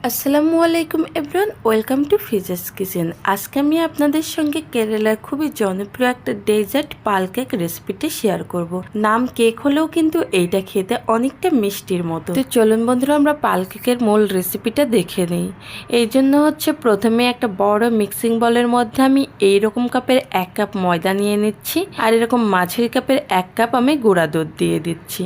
আসসালামু আলাইকুম everyone, welcome to ফিজাস kitchen. আজকে আমি আপনাদের সঙ্গে কেরালার খুবই জনপ্রিয় একটা ডেজার্ট পাল কেক রেসিপিটি শেয়ার করব। নাম কেক হলেও কিন্তু এইটা খেতে অনেকটা মিষ্টির মতো। তো চলুন বন্ধুরা, আমরা পাল কেকের মূল রেসিপিটা দেখে নিই। এই জন্য প্রথমে একটা বড় মিক্সিং বলের মধ্যে আমি এইরকম কাপের 1 কাপ ময়দা নিয়ে নিচ্ছি, আর এরকম মাঝারি কাপের 1 কাপ আমি গুঁড়া দুধ দিয়ে দিচ্ছি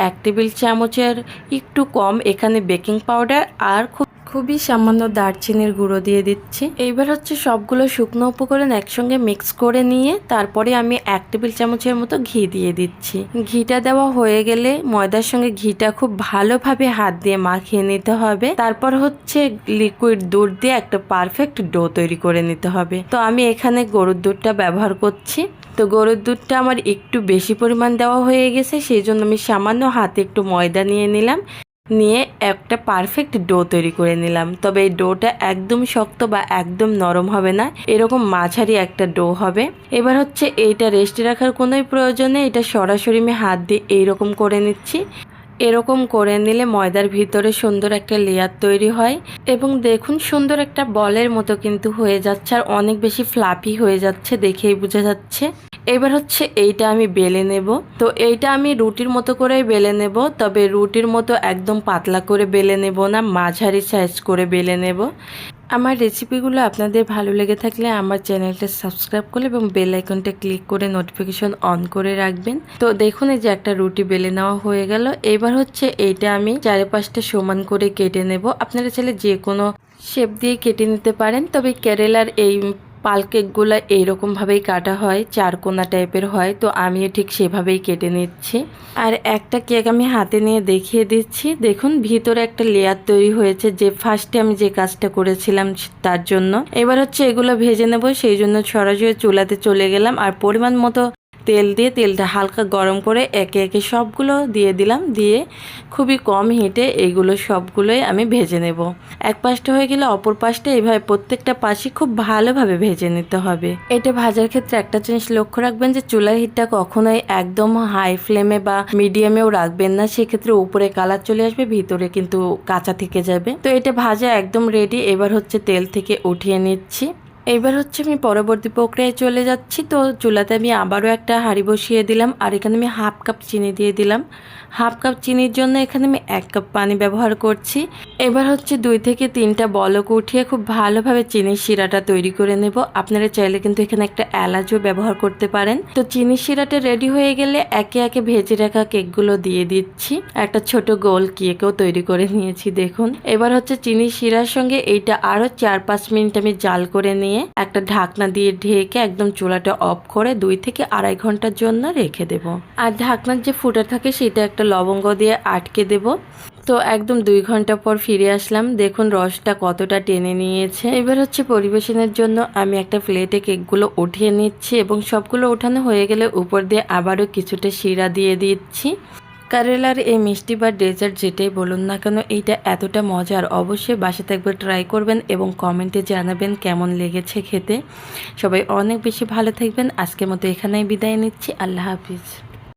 1 টেবিল চামচের একটু কম এখানে বেকিং পাউডার, আর খুবই সামান্য দারচিনির গুঁড়ো দিয়ে দিচ্ছি। এইবার সবগুলো শুকনো উপকরণ একসঙ্গে মিক্স করে নিয়ে তারপরে আমি 1 টেবিল চামচের মতো ঘি দিয়ে দিচ্ছি। ঘিটা দেওয়া হয়ে গেলে ময়দার সঙ্গে ঘিটা খুব ভালোভাবে হাত দিয়ে মাখিয়ে নিতে হবে। তারপর লিকুইড দুধ দিয়ে একটা পারফেক্ট ডো তৈরি করে নিতে হবে। তো আমি এখানে গরুর দুধটা ব্যবহার করছি। তো গরুর দুধটা আমার একটু বেশি পরিমাণ দেওয়া হয়ে গেছে, সেই জন্য আমি সামান্য হাতে একটু ময়দা নিয়ে একটা পারফেক্ট ডো তৈরি করে নিলাম। তবে এই ডোটা একদম শক্ত বা একদম নরম হবে না, এরকম মাঝারি একটা ডো হবে। এবার এইটা রেস্টে রাখার কোনোই প্রয়োজন নেই, এটা সরাসরি আমি হাত দিয়ে এইরকম করে নিচ্ছি। এরকম করে নিলে ময়দার ভিতরে সুন্দর একটা লেয়ার তৈরি হয় এবং দেখুন সুন্দর একটা বলের মতো কিন্তু হয়ে যাচ্ছে, আর অনেক বেশি ফ্লাফি হয়ে যাচ্ছে, দেখেই বোঝা যাচ্ছে। এবার এইটা আমি বেলে নেব। তো এইটা আমি রুটির মতো করেই বেলে নেব, তবে রুটির মতো একদম পাতলা করে বেলে নেব না, মাঝারি সাইজ করে বেলে নেব। আমার রেসিপিগুলো আপনাদের ভালো লেগে থাকলে আমার চ্যানেলটা সাবস্ক্রাইব করলে এবং বেল আইকনটা ক্লিক করে নোটিফিকেশন অন করে রাখবেন। তো দেখুন এই যে একটা রুটি বেলে নেওয়া হয়ে গেল। এবার এইটা আমি 4-5টা সমান করে কেটে নেব। আপনারা চাইলে যে কোনো শেপ দিয়ে কেটে নিতে পারেন, তবে কেরালার এই পাল কেকগুলো এইরকমভাবেই কাটা হয়, 4 কোনা টাইপের হয়, তো আমিও ঠিক সেভাবেই কেটে নিচ্ছি। আর একটা কেক আমি হাতে নিয়ে দেখিয়ে দিচ্ছি। দেখুন ভিতরে একটা লেয়ার তৈরি হয়েছে, যে ফার্স্টে আমি যে কাজটা করেছিলাম তার জন্য। এবার এগুলো ভেজে নেব, সেই জন্য সরাসরি চুলাতে চলে গেলাম, আর পরিমাণ মতো তেল দিয়ে তেলটা হালকা গরম করে একে একে সবগুলো দিয়ে দিলাম। দিয়ে খুবই কম হিটে এইগুলো সবগুলোই আমি ভেজে নেব। এক পাশটা হয়ে গেলে অপর পাশটা এইভাবে প্রত্যেকটা পাশই খুব ভালোভাবে ভেজে নিতে হবে। এটা ভাজার ক্ষেত্রে একটা জিনিস লক্ষ্য রাখবেন যে চুলার হিটটা কখনোই একদম হাই ফ্লেমে বা মিডিয়ামেও রাখবেন না, সেক্ষেত্রে উপরে কালার চলে আসবে, ভিতরে কিন্তু কাঁচা থেকে যাবে। তো এটা ভাজা একদম রেডি। এবার তেল থেকে উঠিয়ে নিচ্ছি। এবার আমি পরবর্তী প্রক্রিয়ায় চলে যাচ্ছি। তো চুলাতে আমি আবারও একটা হাঁড়ি বসিয়ে দিলাম, আর এখানে আমি 1/2 কাপ চিনি দিয়ে দিলাম। 1/2 কাপ চিনির জন্য এখানে আমি 1 কাপ পানি ব্যবহার করছি। এবার 2 থেকে 3টা বলক উঠিয়ে খুব ভালোভাবে চিনির শিরাটা তৈরি করে নেব। আপনারা চাইলে কিন্তু এখানে একটা এলাচও ব্যবহার করতে পারেন। তো চিনির শিরাটা রেডি হয়ে গেলে একে একে ভেজে রাখা কেকগুলো দিয়ে দিচ্ছি। একটা ছোট গোল কেকও তৈরি করে নিয়েছি দেখুন। এবার চিনির শিরার সঙ্গে এইটা আরও 4-5 মিনিট আমি জাল করে নিয়ে একটা ঢাকনা দিয়ে ঢেকে একদম চুলাটা অফ করে 2 থেকে 2.5 ঘন্টার জন্য রেখে দেব। আর ঢাকনার যে ফুটা থাকে সেটা একটা লবঙ্গ দিয়ে আটকে দেব। তো একদম 2 ঘন্টা পর ফিরে আসলাম, দেখুন রসটা কতটা টেনে নিয়েছে। এবার পরিবেশনের জন্য আমি একটা প্লেটে কেকগুলো উঠিয়ে নিচ্ছি, এবং সবগুলো ওঠানো হয়ে গেলে উপর দিয়ে আবারও কিছুটা শিরা দিয়ে দিচ্ছি। কেরালার এই মিষ্টি বা ডেজার্ট যেটাই বলুন না কেন, এইটা এতটা মজার, অবশ্যই বাসাতে একবার ট্রাই করবেন এবং কমেন্টে জানাবেন কেমন লেগেছে খেতে। সবাই অনেক বেশি ভালো থাকবেন। আজকের মতো এখানেই বিদায় নিচ্ছি। আল্লাহ হাফিজ।